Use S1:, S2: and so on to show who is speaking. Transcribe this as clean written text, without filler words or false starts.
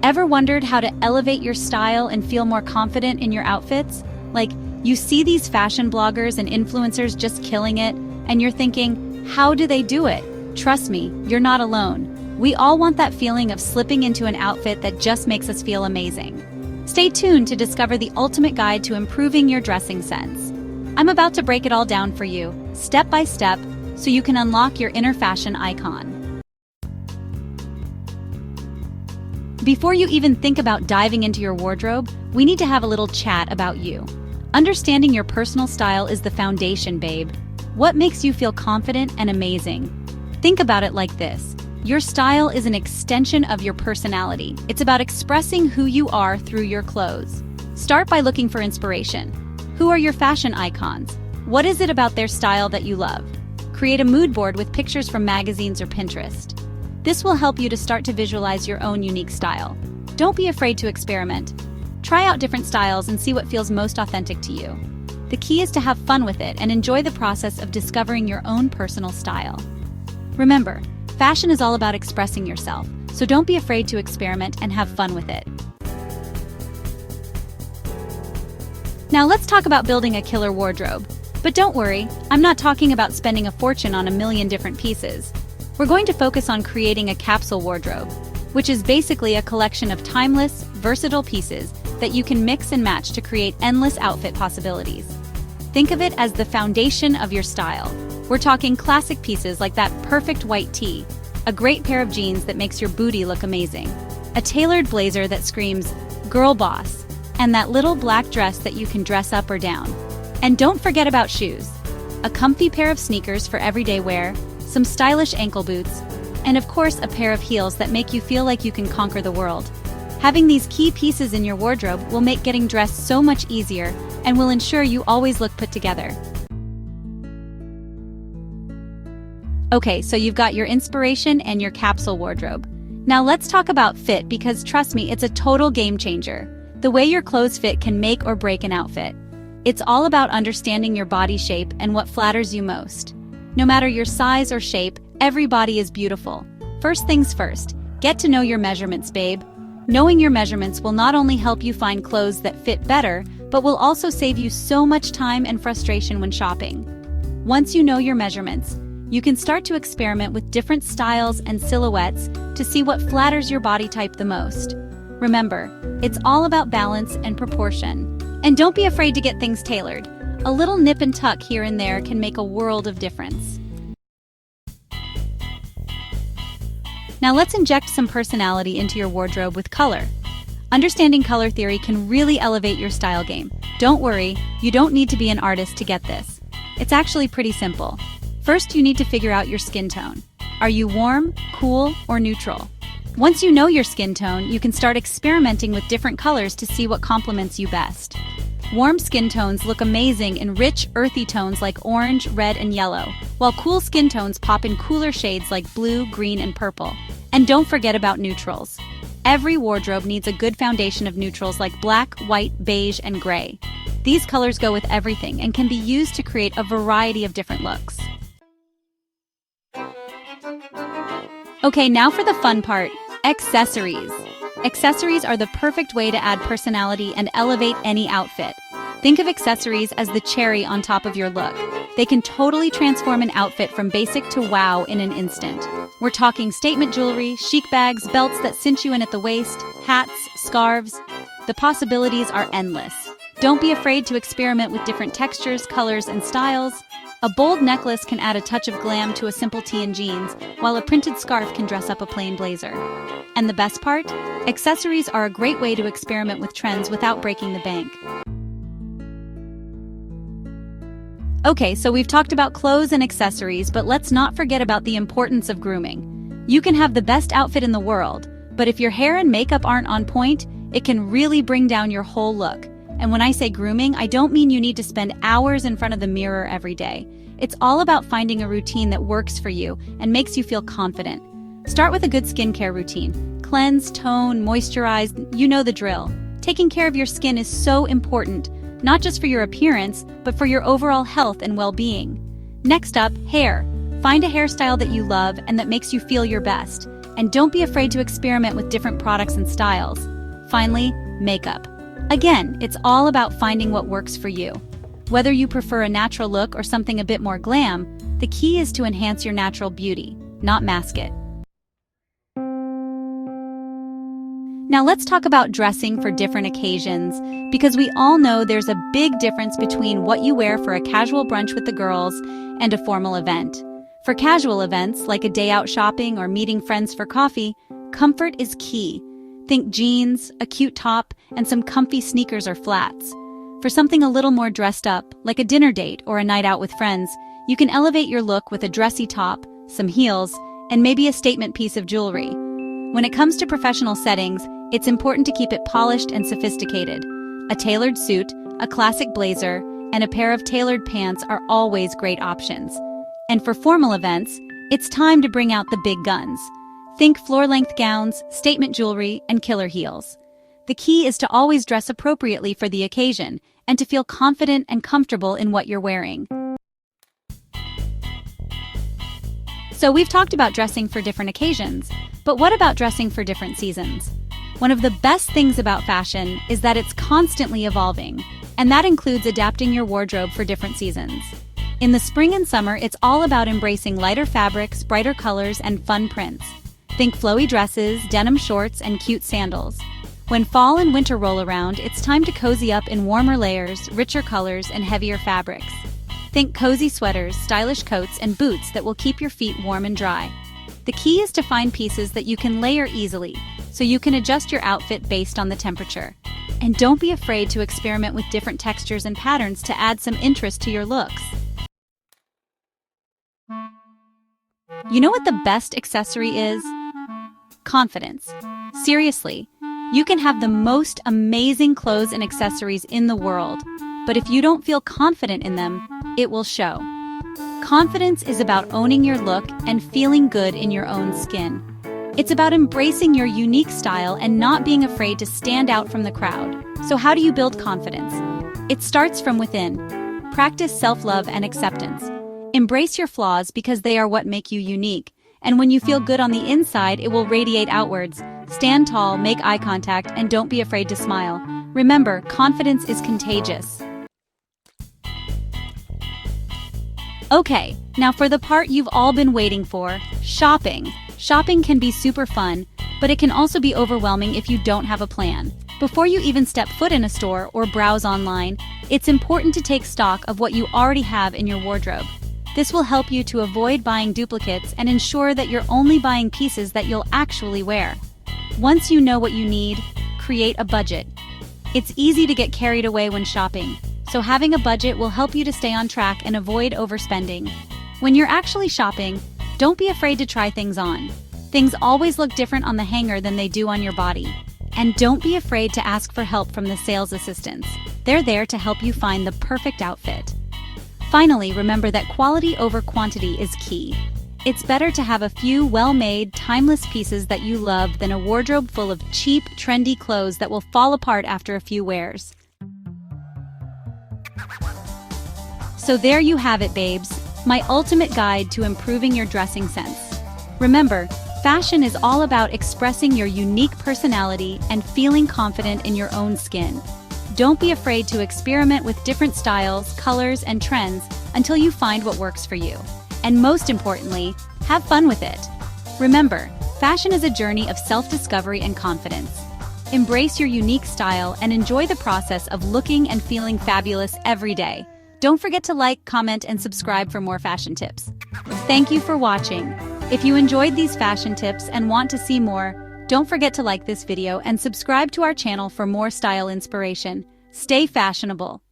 S1: Ever wondered how to elevate your style and feel more confident in your outfits? Like, you see these fashion bloggers and influencers just killing it, and you're thinking, how do they do it? Trust me, you're not alone. We all want that feeling of slipping into an outfit that just makes us feel amazing. Stay tuned to discover the ultimate guide to improving your dressing sense. I'm about to break it all down for you, step by step, so you can unlock your inner fashion icon. Before you even think about diving into your wardrobe, we need to have a little chat about you. Understanding your personal style is the foundation, babe. What makes you feel confident and amazing? Think about it like this. Your style is an extension of your personality. It's about expressing who you are through your clothes. Start by looking for inspiration. Who are your fashion icons? What is it about their style that you love? Create a mood board with pictures from magazines or Pinterest. This will help you to start to visualize your own unique style. Don't be afraid to experiment. Try out different styles and see what feels most authentic to you. The key is to have fun with it and enjoy the process of discovering your own personal style. Remember, fashion is all about expressing yourself, so don't be afraid to experiment and have fun with it. Now let's talk about building a killer wardrobe. But don't worry, I'm not talking about spending a fortune on a million different pieces. We're going to focus on creating a capsule wardrobe, which is basically a collection of timeless, versatile pieces that you can mix and match to create endless outfit possibilities. Think of it as the foundation of your style. We're talking classic pieces like that perfect white tee, a great pair of jeans that makes your booty look amazing, a tailored blazer that screams, "Girl Boss," and that little black dress that you can dress up or down. And don't forget about shoes. A comfy pair of sneakers for everyday wear, some stylish ankle boots, and of course a pair of heels that make you feel like you can conquer the world. Having these key pieces in your wardrobe will make getting dressed so much easier and will ensure you always look put together. Okay, so you've got your inspiration and your capsule wardrobe. Now let's talk about fit, because trust me, it's a total game changer. The way your clothes fit can make or break an outfit. It's all about understanding your body shape and what flatters you most. No matter your size or shape, every body is beautiful. First things first, get to know your measurements, babe. Knowing your measurements will not only help you find clothes that fit better, but will also save you so much time and frustration when shopping. Once you know your measurements, you can start to experiment with different styles and silhouettes to see what flatters your body type the most. Remember, it's all about balance and proportion. And don't be afraid to get things tailored. A little nip and tuck here and there can make a world of difference. Now let's inject some personality into your wardrobe with color. Understanding color theory can really elevate your style game. Don't worry, you don't need to be an artist to get this. It's actually pretty simple. First, you need to figure out your skin tone. Are you warm, cool, or neutral? Once you know your skin tone, you can start experimenting with different colors to see what complements you best. Warm skin tones look amazing in rich, earthy tones like orange, red, and yellow, while cool skin tones pop in cooler shades like blue, green, and purple. And don't forget about neutrals. Every wardrobe needs a good foundation of neutrals like black, white, beige, and gray. These colors go with everything and can be used to create a variety of different looks. Okay, now for the fun part, accessories. Accessories are the perfect way to add personality and elevate any outfit. Think of accessories as the cherry on top of your look. They can totally transform an outfit from basic to wow in an instant. We're talking statement jewelry, chic bags, belts that cinch you in at the waist, hats, scarves. The possibilities are endless. Don't be afraid to experiment with different textures, colors, and styles. A bold necklace can add a touch of glam to a simple tee and jeans, while a printed scarf can dress up a plain blazer. And the best part? Accessories are a great way to experiment with trends without breaking the bank. Okay, so we've talked about clothes and accessories, but let's not forget about the importance of grooming. You can have the best outfit in the world, but if your hair and makeup aren't on point, it can really bring down your whole look. And when I say grooming, I don't mean you need to spend hours in front of the mirror every day. It's all about finding a routine that works for you and makes you feel confident. Start with a good skincare routine. Cleanse, tone, moisturize, you know the drill. Taking care of your skin is so important, not just for your appearance, but for your overall health and well-being. Next up, hair. Find a hairstyle that you love and that makes you feel your best. And don't be afraid to experiment with different products and styles. Finally, makeup. Again, it's all about finding what works for you. Whether you prefer a natural look or something a bit more glam, the key is to enhance your natural beauty, not mask it. Now let's talk about dressing for different occasions, because we all know there's a big difference between what you wear for a casual brunch with the girls and a formal event. For casual events, like a day out shopping or meeting friends for coffee, comfort is key. Think jeans, a cute top, and some comfy sneakers or flats. For something a little more dressed up, like a dinner date or a night out with friends, you can elevate your look with a dressy top, some heels, and maybe a statement piece of jewelry. When it comes to professional settings, it's important to keep it polished and sophisticated. A tailored suit, a classic blazer, and a pair of tailored pants are always great options. And for formal events, it's time to bring out the big guns. Think floor-length gowns, statement jewelry, and killer heels. The key is to always dress appropriately for the occasion and to feel confident and comfortable in what you're wearing. So we've talked about dressing for different occasions, but what about dressing for different seasons? One of the best things about fashion is that it's constantly evolving, and that includes adapting your wardrobe for different seasons. In the spring and summer, it's all about embracing lighter fabrics, brighter colors, and fun prints. Think flowy dresses, denim shorts, and cute sandals. When fall and winter roll around, it's time to cozy up in warmer layers, richer colors, and heavier fabrics. Think cozy sweaters, stylish coats, and boots that will keep your feet warm and dry. The key is to find pieces that you can layer easily, so you can adjust your outfit based on the temperature. And don't be afraid to experiment with different textures and patterns to add some interest to your looks. You know what the best accessory is? Confidence. Seriously, you can have the most amazing clothes and accessories in the world, but if you don't feel confident in them, it will show. Confidence is about owning your look and feeling good in your own skin. It's about embracing your unique style and not being afraid to stand out from the crowd. So how do you build confidence? It starts from within. Practice self-love and acceptance. Embrace your flaws because they are what make you unique. And when you feel good on the inside, it will radiate outwards. Stand tall, make eye contact, and don't be afraid to smile. Remember, confidence is contagious. Okay, now for the part you've all been waiting for, shopping. Shopping can be super fun, but it can also be overwhelming if you don't have a plan. Before you even step foot in a store or browse online, it's important to take stock of what you already have in your wardrobe. This will help you to avoid buying duplicates and ensure that you're only buying pieces that you'll actually wear. Once you know what you need, create a budget. It's easy to get carried away when shopping, so having a budget will help you to stay on track and avoid overspending. When you're actually shopping, don't be afraid to try things on. Things always look different on the hanger than they do on your body. And don't be afraid to ask for help from the sales assistants. They're there to help you find the perfect outfit. Finally, remember that quality over quantity is key. It's better to have a few well-made, timeless pieces that you love than a wardrobe full of cheap, trendy clothes that will fall apart after a few wears. So there you have it, babes, my ultimate guide to improving your dressing sense. Remember, fashion is all about expressing your unique personality and feeling confident in your own skin. Don't be afraid to experiment with different styles, colors, and trends until you find what works for you. And most importantly, have fun with it. Remember, fashion is a journey of self-discovery and confidence. Embrace your unique style and enjoy the process of looking and feeling fabulous every day. Don't forget to like, comment, and subscribe for more fashion tips. Thank you for watching. If you enjoyed these fashion tips and want to see more, don't forget to like this video and subscribe to our channel for more style inspiration. Stay fashionable.